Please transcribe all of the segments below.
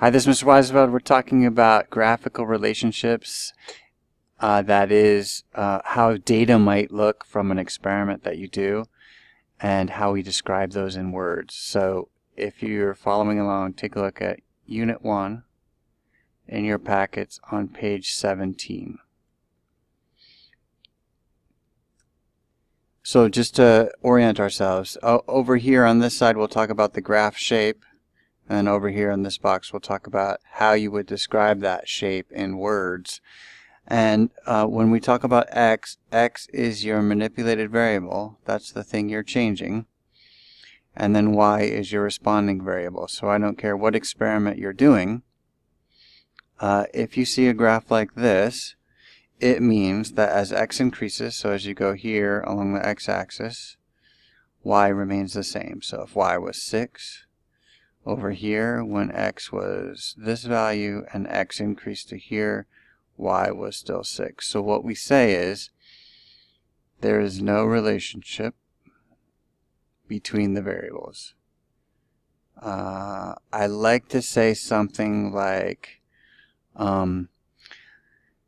Hi, this is Mr. Weisfeld. We're talking about graphical relationships. That is how data might look from an experiment that you do and how we describe those in words. So if you're following along, take a look at Unit 1 in your packets on page 17. So just to orient ourselves, over here on this side we'll talk about the graph shape. And over here in this box, we'll talk about how you would describe that shape in words. And when we talk about x, x is your manipulated variable. That's the thing you're changing. And then y is your responding variable. So I don't care what experiment you're doing. If you see a graph like this, it means that as x increases, so as you go here along the x-axis, y remains the same. So if y was 6, over here, when x was this value and x increased to here, y was still 6. So what we say is there is no relationship between the variables. I like to say something like,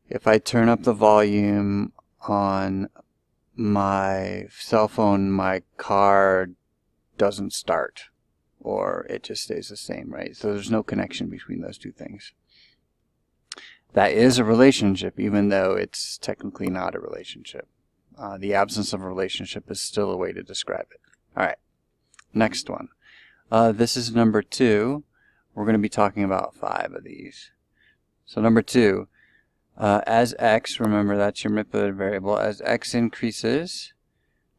if I turn up the volume on my cell phone, my car doesn't start. Or it just stays the same, right? So there's no connection between those two things. That is a relationship, even though it's technically not a relationship. The absence of a relationship is still a way to describe it. All right, next one. This is number 2. We're going to be talking about 5 of these. So number 2, as x, remember that's your manipulated variable, as x increases,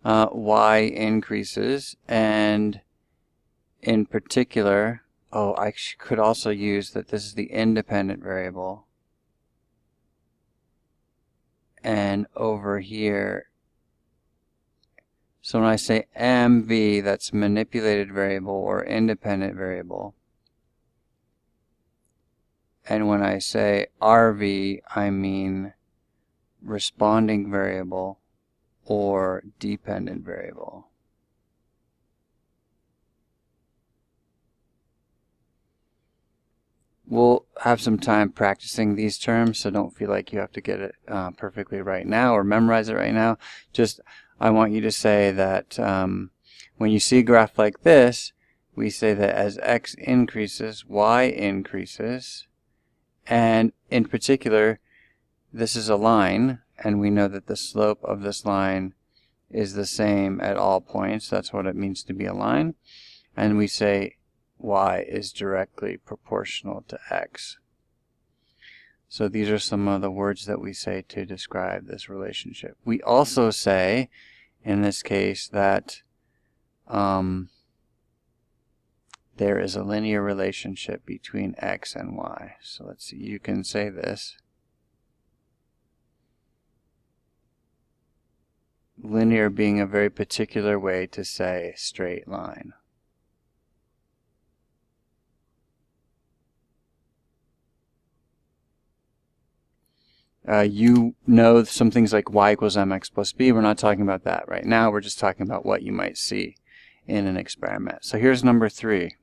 y increases, and in particular, I could also use that this is the independent variable. And over here, so when I say MV, that's manipulated variable or independent variable. And when I say RV, I mean responding variable or dependent variable. We'll have some time practicing these terms, so don't feel like you have to get it perfectly right now or memorize it right now. Just, I want you to say that when you see a graph like this, we say that as x increases, y increases. And in particular, this is a line, and we know that the slope of this line is the same at all points. That's what it means to be a line. And we say y is directly proportional to x. So these are some of the words that we say to describe this relationship. We also say, in this case, that there is a linear relationship between x and y. So let's see, you can say this. Linear being a very particular way to say straight line. You know some things like y equals mx plus b. We're not talking about that right now. We're just talking about what you might see in an experiment. So here's number 3.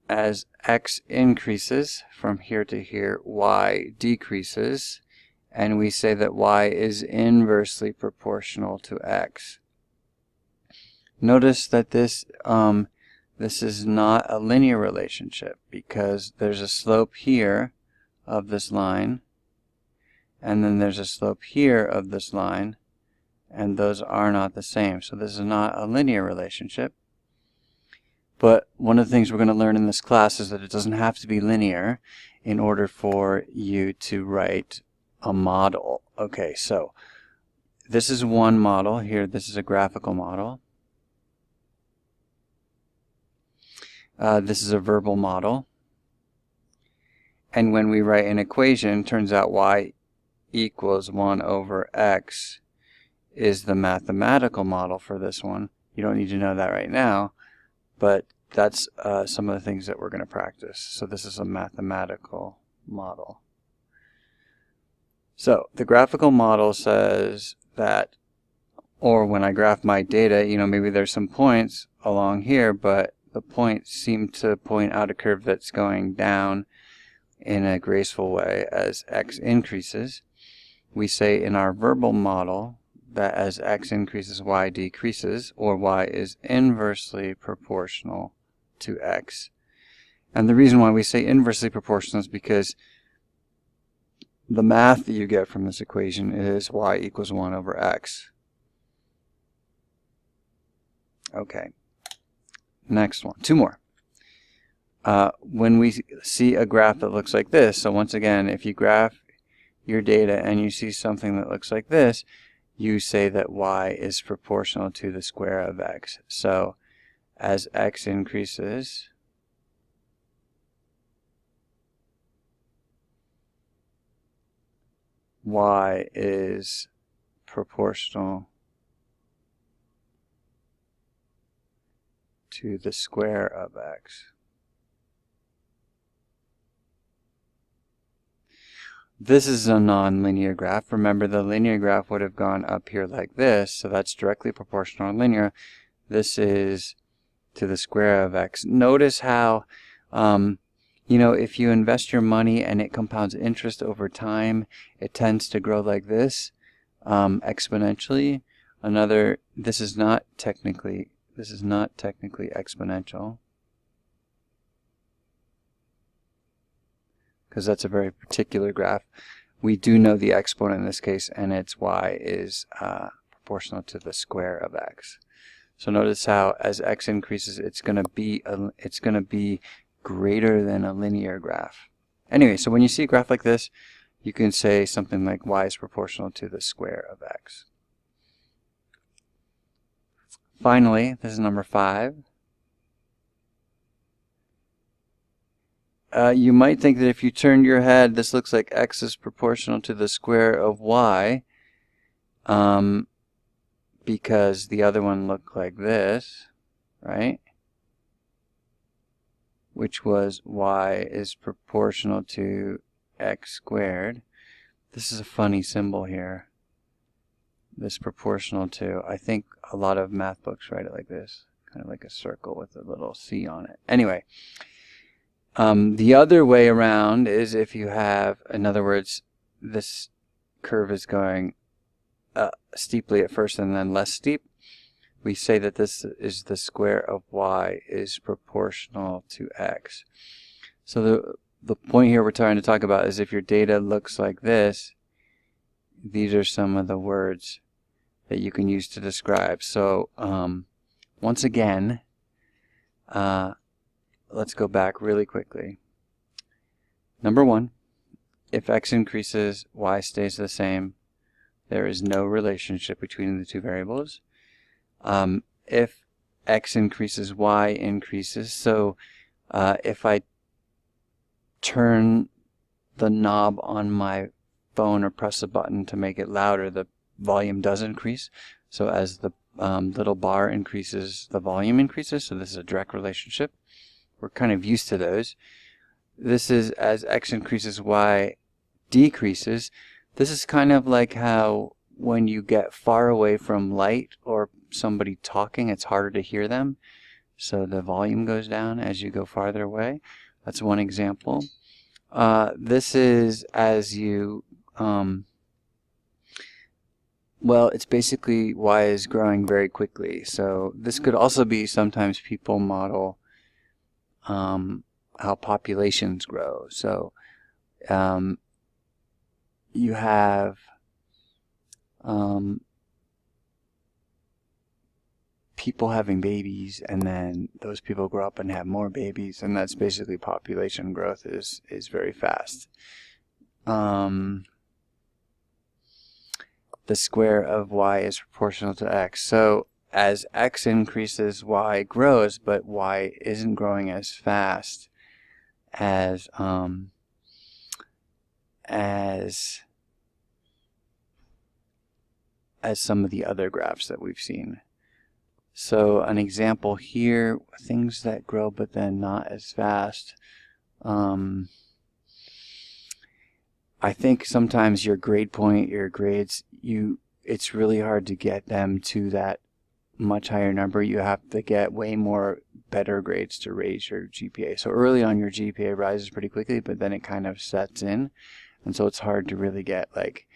As x increases from here to here, y decreases, and we say that y is inversely proportional to x. Notice that this is not a linear relationship because there's a slope here of this line, and then there's a slope here of this line, and those are not the same. So this is not a linear relationship. But one of the things we're going to learn in this class is that it doesn't have to be linear in order for you to write a model. Okay, so this is one model here. This is a graphical model. This is a verbal model. And when we write an equation, turns out y equals 1 over x is the mathematical model for this one. You don't need to know that right now, but that's some of the things that we're going to practice. So this is a mathematical model. So the graphical model says that Or when I graph my data, you know, maybe there's some points along here, but the points seem to point out a curve that's going down in a graceful way as x increases. We say in our verbal model that as x increases, y decreases, or y is inversely proportional to x. And the reason why we say inversely proportional is because the math that you get from this equation is y equals 1 over x. Okay, next one. Two more. When we see a graph that looks like this, so once again, if you graph your data and you see something that looks like this, you say that y is proportional to the square of x. So as x increases, y is proportional to the square of x. This is a nonlinear graph. Remember, the linear graph would have gone up here like this, so that's directly proportional and linear. This is to the square of x. Notice how, you know, if you invest your money and it compounds interest over time, it tends to grow like this, exponentially. This is not technically exponential, because that's a very particular graph. We do know the exponent in this case, and it's y is proportional to the square of x. So notice how as x increases, it's going to be greater than a linear graph. Anyway, so when you see a graph like this, you can say something like y is proportional to the square of x. Finally, this is number 5. You might think that if you turned your head, this looks like x is proportional to the square of y, because the other one looked like this, right? Which was y is proportional to x squared. This is a funny symbol here. This proportional to, I think a lot of math books write it like this, kind of like a circle with a little c on it. Anyway, the other way around is if you have, in other words, this curve is going steeply at first and then less steep. We say that this is the square of y is proportional to x. So the point here we're trying to talk about is if your data looks like this, these are some of the words that you can use to describe. So once again, let's go back really quickly. Number 1, if x increases, y stays the same. There is no relationship between the two variables. If x increases, y increases. So if I turn the knob on my phone or press a button to make it louder, the volume does increase. So as the little bar increases, the volume increases. So this is a direct relationship. We're kind of used to those. This is as x increases, y decreases. This is kind of like how when you get far away from light or somebody talking, it's harder to hear them. So the volume goes down as you go farther away. That's one example. This is as you, well, it's basically y is growing very quickly. So this could also be sometimes people model how populations grow. So you have people having babies, and then those people grow up and have more babies, and that's basically population growth is very fast. The square of y is proportional to x. So as x increases, y grows, but y isn't growing as fast as some of the other graphs that we've seen. So an example here, things that grow but then not as fast. I think sometimes your grade point, your grades, it's really hard to get them to that much higher number. You have to get way more better grades to raise your GPA. So early on your GPA rises pretty quickly, but then it kind of sets in. And so it's hard to really get like,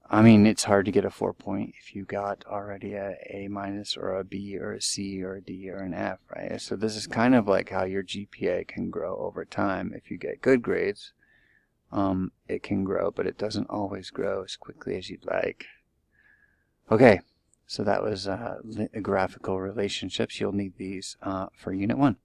I mean, it's hard to get a 4 if you got already a A- or a B or a C or a D or an F, right? So this is kind of like how your GPA can grow over time. If you get good grades, it can grow, but it doesn't always grow as quickly as you'd like. Okay, so that was graphical relationships. You'll need these for Unit 1.